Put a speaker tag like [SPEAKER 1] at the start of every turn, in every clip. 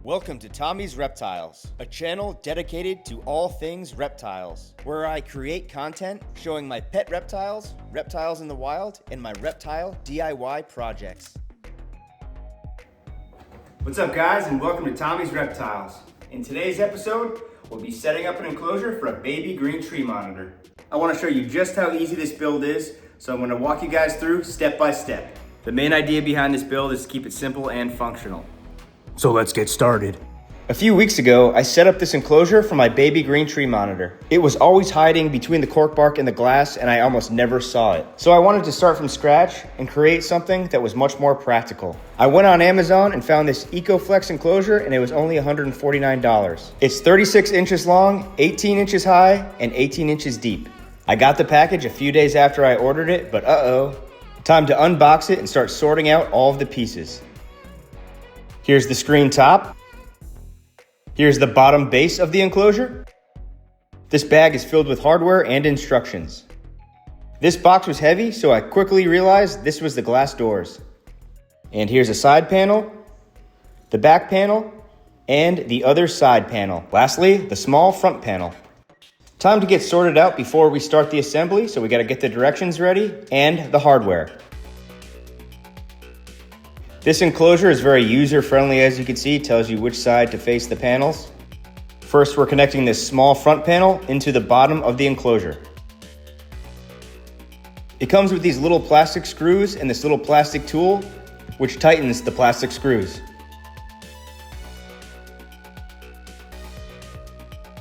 [SPEAKER 1] Welcome to Tommy's Reptiles, a channel dedicated to all things reptiles, where I create content showing my pet reptiles, reptiles in the wild, and my reptile DIY projects. What's up guys, and welcome to Tommy's Reptiles. In today's episode, we'll be setting up an enclosure for a baby green tree monitor. I want to show you just how easy this build is, so I'm going to walk you guys through step by step. The main idea behind this build is to keep it simple and functional.
[SPEAKER 2] So let's get started.
[SPEAKER 1] A few weeks ago, I set up this enclosure for my baby green tree monitor. It was always hiding between the cork bark and the glass, and I almost never saw it. So I wanted to start from scratch and create something that was much more practical. I went on Amazon and found this ECOFLEX enclosure, and it was only $149. It's 36 inches long, 18 inches high, and 18 inches deep. I got the package a few days after I ordered it, but time to unbox it and start sorting out all of the pieces. Here's the screen top. Here's the bottom base of the enclosure. This bag is filled with hardware and instructions. This box was heavy, so I quickly realized this was the glass doors. And here's a side panel, the back panel, and the other side panel. Lastly, the small front panel. Time to get sorted out before we start the assembly, so we gotta get the directions ready and the hardware. This enclosure is very user-friendly, as you can see. It tells you which side to face the panels. First, we're connecting this small front panel into the bottom of the enclosure. It comes with these little plastic screws and this little plastic tool, which tightens the plastic screws.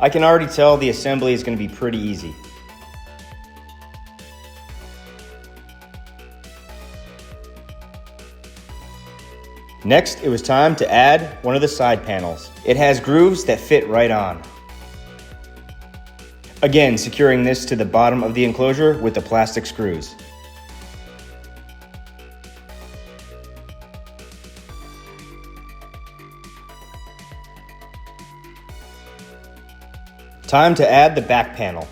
[SPEAKER 1] I can already tell the assembly is going to be pretty easy. Next, it was time to add one of the side panels. It has grooves that fit right on. Again, securing this to the bottom of the enclosure with the plastic screws. Time to add the back panel.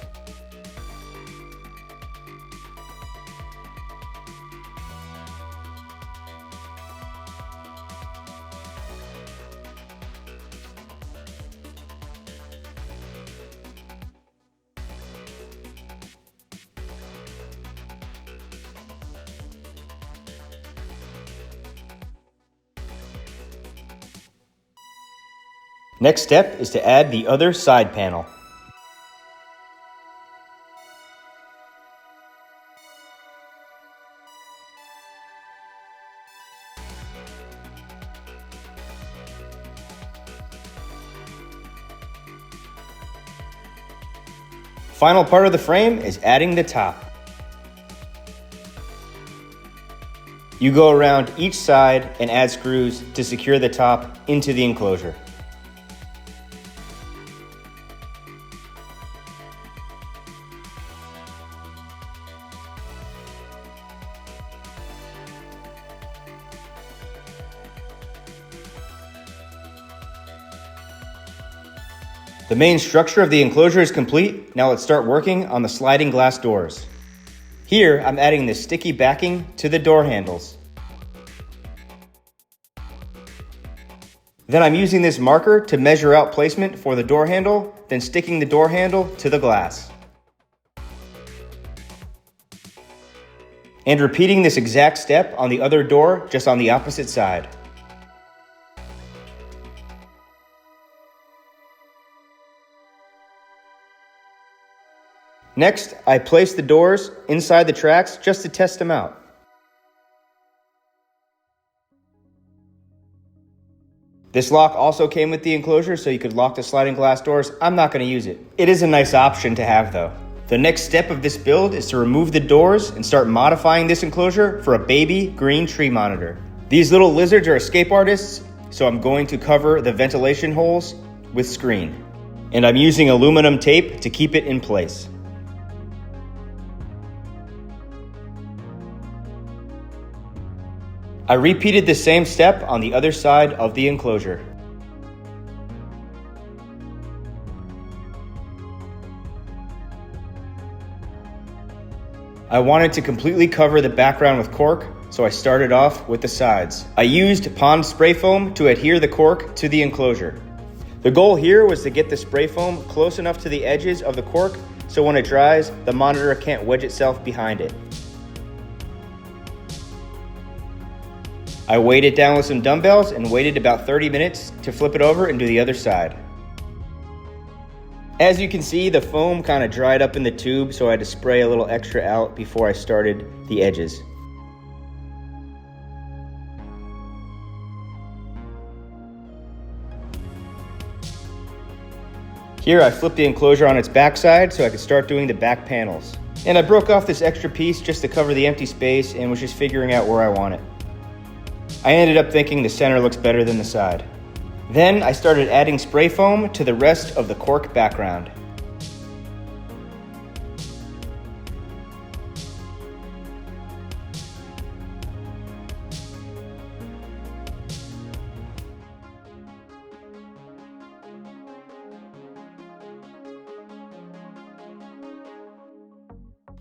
[SPEAKER 1] Next step is to add the other side panel. Final part of the frame is adding the top. You go around each side and add screws to secure the top into the enclosure. The main structure of the enclosure is complete. Now let's start working on the sliding glass doors. Here, I'm adding the sticky backing to the door handles. Then I'm using this marker to measure out placement for the door handle, then sticking the door handle to the glass. And repeating this exact step on the other door, just on the opposite side. Next, I place the doors inside the tracks just to test them out. This lock also came with the enclosure, so you could lock the sliding glass doors. I'm not going to use it. It is a nice option to have though. The next step of this build is to remove the doors and start modifying this enclosure for a baby green tree monitor. These little lizards are escape artists, so I'm going to cover the ventilation holes with screen. And I'm using aluminum tape to keep it in place. I repeated the same step on the other side of the enclosure. I wanted to completely cover the background with cork, so I started off with the sides. I used pond spray foam to adhere the cork to the enclosure. The goal here was to get the spray foam close enough to the edges of the cork so when it dries, the monitor can't wedge itself behind it. I weighed it down with some dumbbells and waited about 30 minutes to flip it over and do the other side. As you can see, the foam kind of dried up in the tube, so I had to spray a little extra out before I started the edges. Here I flipped the enclosure on its backside so I could start doing the back panels. And I broke off this extra piece just to cover the empty space and was just figuring out where I want it. I ended up thinking the center looks better than the side. Then I started adding spray foam to the rest of the cork background.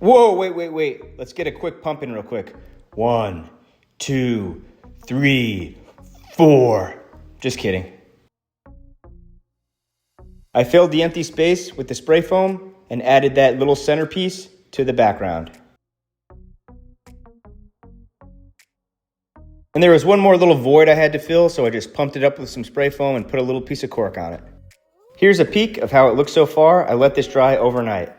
[SPEAKER 1] Whoa, wait. Let's get a quick pump in real quick. 1, 2, 3, 4. Just kidding. I filled the empty space with the spray foam and added that little centerpiece to the background. And there was one more little void I had to fill, so I just pumped it up with some spray foam and put a little piece of cork on it. Here's a peek of how it looks so far. I let this dry overnight.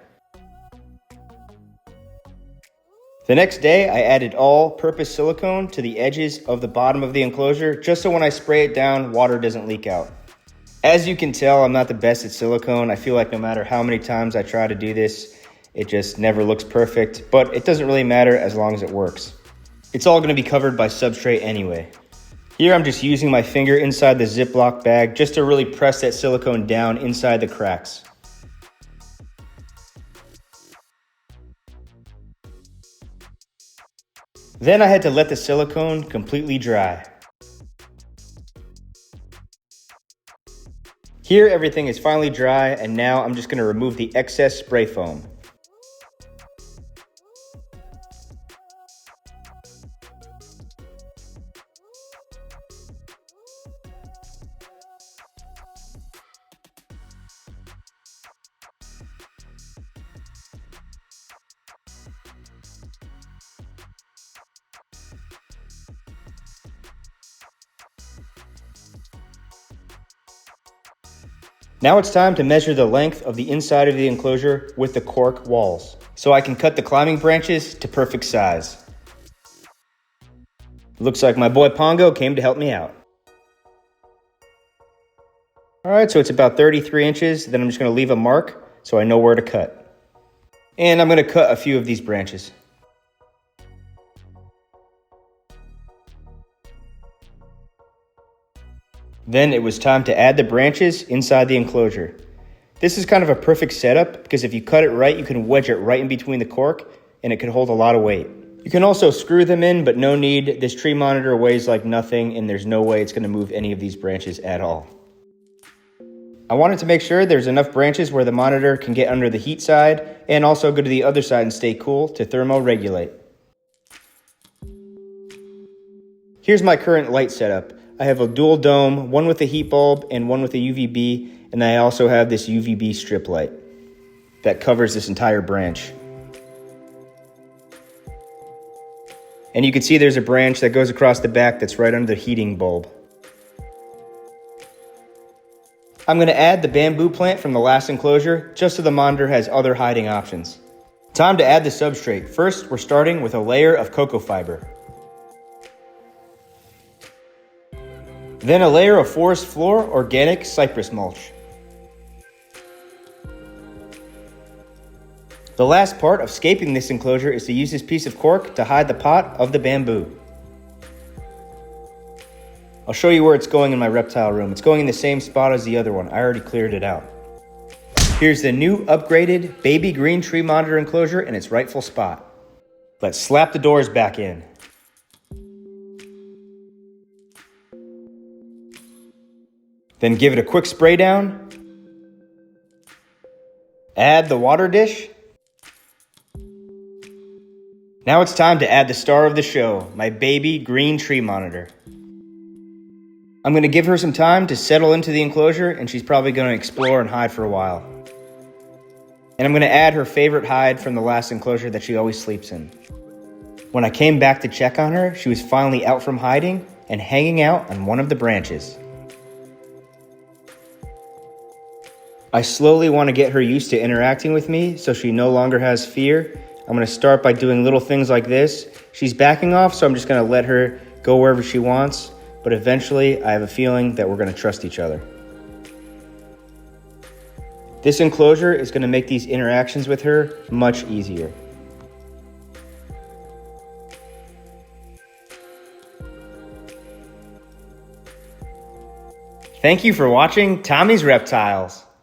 [SPEAKER 1] The next day, I added all-purpose silicone to the edges of the bottom of the enclosure, just so when I spray it down, water doesn't leak out. As you can tell, I'm not the best at silicone. I feel like no matter how many times I try to do this, it just never looks perfect, but it doesn't really matter as long as it works. It's all going to be covered by substrate anyway. Here I'm just using my finger inside the Ziploc bag just to really press that silicone down inside the cracks. Then I had to let the silicone completely dry. Here everything is finally dry, and now I'm just going to remove the excess spray foam. Now it's time to measure the length of the inside of the enclosure with the cork walls, so I can cut the climbing branches to perfect size. Looks like my boy Pongo came to help me out. Alright, so it's about 33 inches, then I'm just going to leave a mark so I know where to cut. And I'm going to cut a few of these branches. Then it was time to add the branches inside the enclosure. This is kind of a perfect setup because if you cut it right, you can wedge it right in between the cork and it can hold a lot of weight. You can also screw them in, but no need. This tree monitor weighs like nothing and there's no way it's going to move any of these branches at all. I wanted to make sure there's enough branches where the monitor can get under the heat side and also go to the other side and stay cool to thermoregulate. Here's my current light setup. I have a dual dome, one with a heat bulb and one with a UVB, and I also have this UVB strip light that covers this entire branch. And you can see there's a branch that goes across the back that's right under the heating bulb. I'm going to add the bamboo plant from the last enclosure just so the monitor has other hiding options. Time to add the substrate. First, we're starting with a layer of cocoa fiber. Then a layer of forest floor organic cypress mulch. The last part of scaping this enclosure is to use this piece of cork to hide the pot of the bamboo. I'll show you where it's going in my reptile room. It's going in the same spot as the other one. I already cleared it out. Here's the new upgraded baby green tree monitor enclosure in its rightful spot. Let's slap the doors back in. Then give it a quick spray down. Add the water dish. Now it's time to add the star of the show, my baby green tree monitor. I'm going to give her some time to settle into the enclosure, and she's probably going to explore and hide for a while. And I'm going to add her favorite hide from the last enclosure that she always sleeps in. When I came back to check on her, she was finally out from hiding and hanging out on one of the branches. I slowly want to get her used to interacting with me so she no longer has fear. I'm going to start by doing little things like this. She's backing off, so I'm just going to let her go wherever she wants, but eventually I have a feeling that we're going to trust each other. This enclosure is going to make these interactions with her much easier. Thank you for watching Tommy's Reptiles.